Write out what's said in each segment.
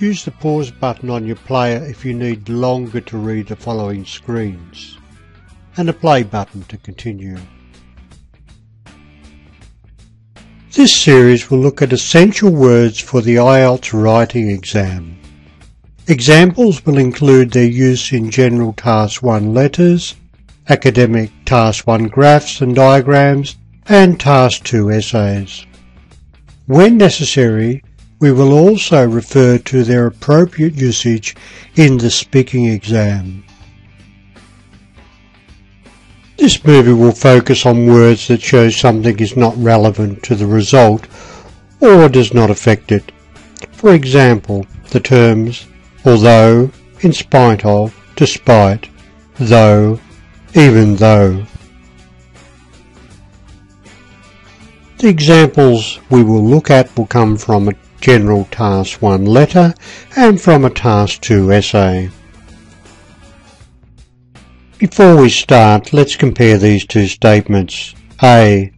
Use the pause button on your player if you need longer to read the following screens, and the play button to continue. This series will look at essential words for the IELTS writing exam. Examples will include their use in General Task One letters, Academic Task One graphs and diagrams, and Task 2 essays. When necessary, we will also refer to their appropriate usage in the speaking exam. This movie will focus on words that show something is not relevant to the result or does not affect it. For example, the terms although, in spite of, despite, though, even though. The examples we will look at will come from a General Task 1 letter and from a Task 2 essay. Before we start, let's compare these two statements. A.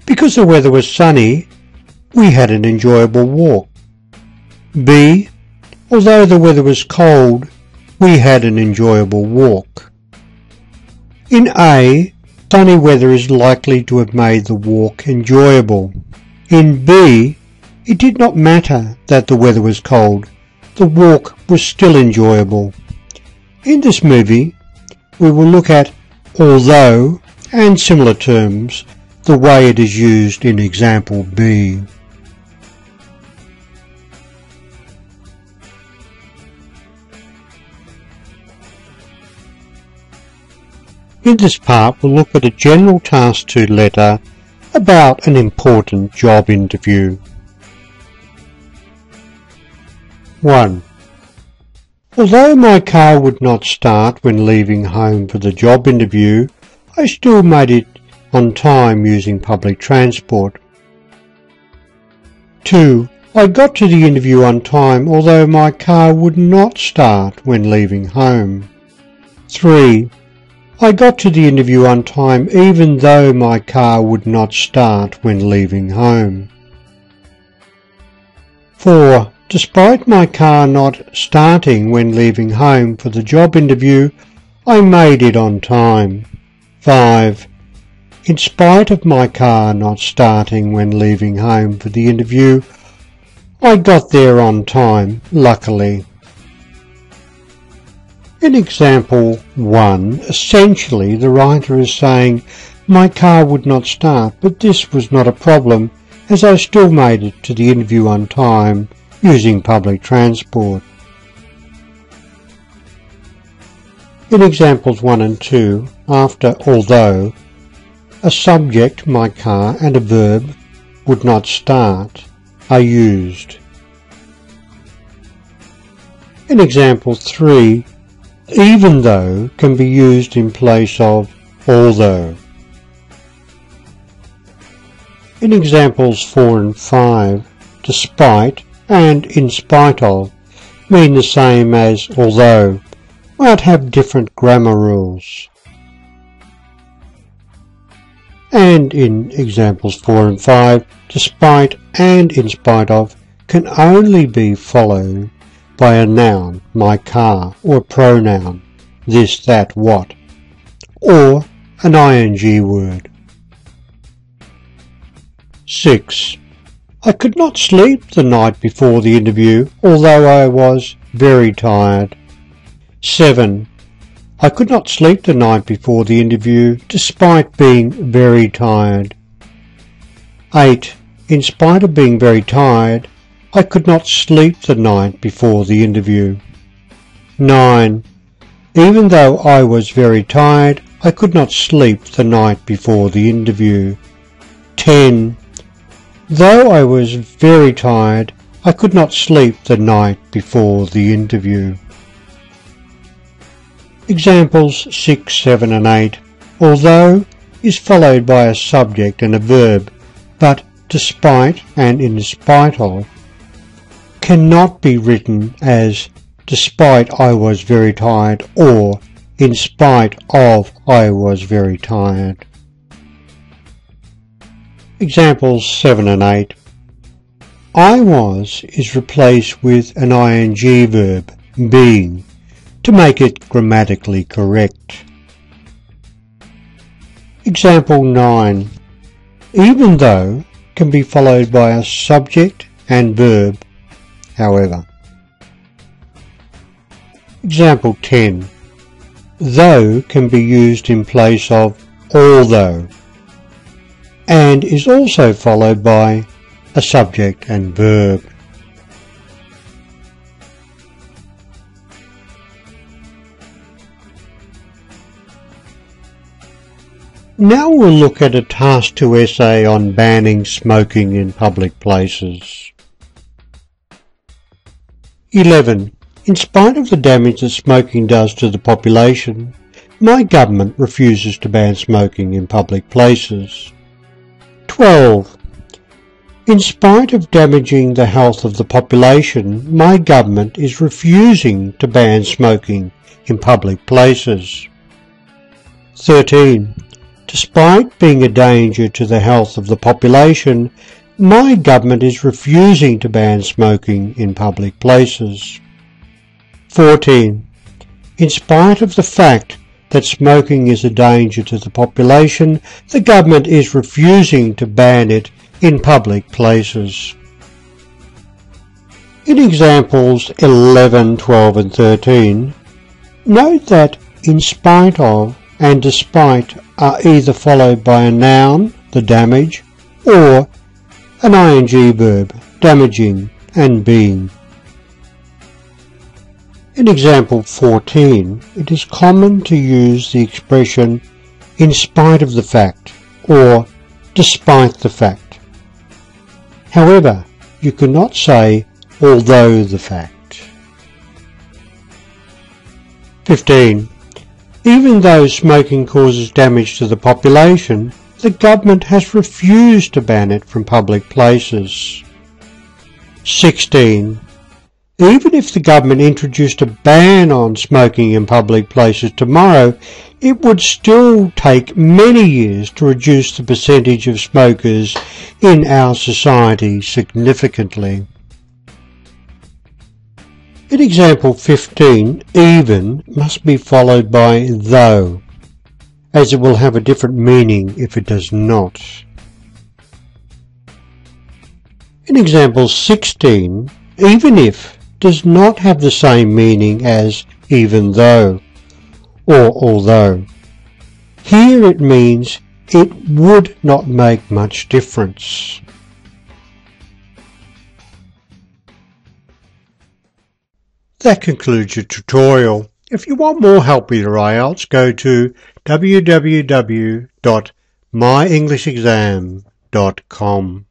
Because the weather was sunny, we had an enjoyable walk. B. Although the weather was cold, we had an enjoyable walk. In A, sunny weather is likely to have made the walk enjoyable. In B, it did not matter that the weather was cold. The walk was still enjoyable. In this movie, we will look at although and similar terms, the way it is used in example B. In this part, we'll look at a General Task 2 letter about an important job interview. 1. Although my car would not start when leaving home for the job interview, I still made it on time using public transport. 2. I got to the interview on time although my car would not start when leaving home. 3. I got to the interview on time even though my car would not start when leaving home. 4. Despite my car not starting when leaving home for the job interview, I made it on time. 5. In spite of my car not starting when leaving home for the interview, I got there on time, luckily. In example 1, essentially the writer is saying, my car would not start, but this was not a problem as I still made it to the interview on time using public transport. In examples 1 and 2, after although, a subject, my car, and a verb, would not start, are used. In example 3, even though can be used in place of although. In examples 4 and 5, despite and in spite of mean the same as although, but have different grammar rules. And in examples 4 and 5, despite and in spite of can only be followed by a noun, my car, or a pronoun, this, that, what, or an ing word. 6. I could not sleep the night before the interview, although I was very tired. 7. I could not sleep the night before the interview, despite being very tired. 8. In spite of being very tired, I could not sleep the night before the interview. 9. Even though I was very tired, I could not sleep the night before the interview. 10. Though I was very tired, I could not sleep the night before the interview. Examples 6, 7 and 8. Although is followed by a subject and a verb, but despite and in spite of cannot be written as despite I was very tired or in spite of I was very tired. Examples 7 and 8. I was is replaced with an ing verb, being, to make it grammatically correct. Example 9. Even though can be followed by a subject and verb, however. Example 10. Though can be used in place of although, and is also followed by a subject and verb. Now we'll look at a Task 2 essay on banning smoking in public places. 11. In spite of the damage that smoking does to the population, my government refuses to ban smoking in public places. 12. In spite of damaging the health of the population, my government is refusing to ban smoking in public places. 13. Despite being a danger to the health of the population, my government is refusing to ban smoking in public places. 14. In spite of the fact that smoking is a danger to the population, the government is refusing to ban it in public places. In examples 11, 12 and 13, note that in spite of and despite are either followed by a noun, the damage, or an ing verb, damaging and being. In example 14, it is common to use the expression in spite of the fact or despite the fact. However, you cannot say although the fact. 15. Even though smoking causes damage to the population, the government has refused to ban it from public places. 16. Even if the government introduced a ban on smoking in public places tomorrow, it would still take many years to reduce the percentage of smokers in our society significantly. In example 15, even must be followed by though, as it will have a different meaning if it does not. In example 16, even if does not have the same meaning as even though or although. Here it means it would not make much difference. That concludes your tutorial. If you want more help with your IELTS, go to www.myenglishexam.com.